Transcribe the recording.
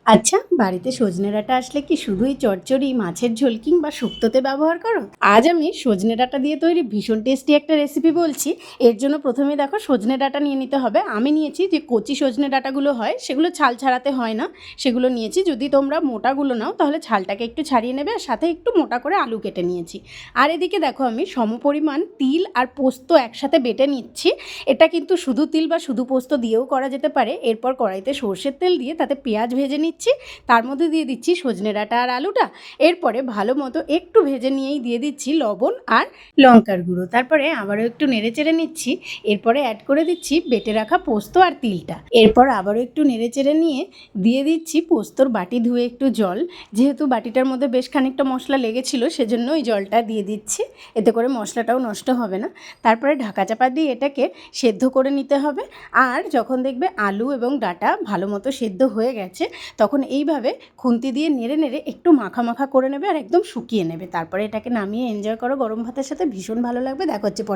আচ্ছা, বাড়িতে সজনে ডাঁটা আসলে কি শুধুই চচ্চড়ি, মাছের ঝোল কিংবা শুক্তোতে ব্যবহার করো? আজ আমি সজনে ডাঁটা দিয়ে তৈরি ভীষণ টেস্টি একটা রেসিপি বলছি। এর জন্য প্রথমে দেখো সজনে ডাঁটা নিয়ে নিতে হবে। আমি নিয়েছি যে কচি সজনে ডাঁটাগুলো হয়, সেগুলো ছাল ছাড়াতে হয় না, সেগুলো নিয়েছি। যদি তোমরা মোটাগুলো নাও তাহলে ছালটাকে একটু ছাড়িয়ে নেবে, আর সাথে একটু মোটা করে আলু কেটে নিয়েছি। আর এদিকে দেখো আমি সমপরিমাণ তিল আর পোস্ত একসাথে বেটে নিচ্ছি। এটা কিন্তু শুধু তিল বা শুধু পোস্ত দিয়েও করা যেতে পারে। এরপর কড়াইতে সর্ষের তেল দিয়ে তাতে পেঁয়াজ ভেজে নিচ্ছি, তার মধ্যে দিয়ে দিচ্ছি সজনে ডাঁটা আর আলুটা। এরপরে ভালো মতো একটু ভেজে নিয়েই দিয়ে দিচ্ছি লবণ আর লঙ্কার গুঁড়ো। তারপরে আবারও একটু নেড়ে চেড়ে নিচ্ছি। এরপরে অ্যাড করে দিচ্ছি বেটে রাখা পোস্ত আর তিলটা। এরপর আবারও একটু নেড়ে চেড়ে নিয়ে দিয়ে দিচ্ছি পোস্তর বাটি ধুয়ে একটু জল। যেহেতু বাটিটার মধ্যে বেশ খানিকটা মশলা লেগেছিল, সেজন্য ওই জলটা দিয়ে দিচ্ছি। এতে করে মশলাটাও নষ্ট হবে না। তারপরে ঢাকা চাপা দিয়ে এটাকে সেদ্ধ করে নিতে হবে। আর যখন দেখবে আলু এবং ডাঁটা ভালো মতো সেদ্ধ হয়ে গেছে, তখন এইভাবে খুন্তি দিয়ে নেড়ে নেড়ে একটু মাখা মাখা করে নেবে আর একদম শুকিয়ে নেবে। তারপরে এটাকে নামিয়ে এনজয় করো গরম ভাতের সাথে, ভীষণ ভালো লাগবে। দেখা হচ্ছে পরে।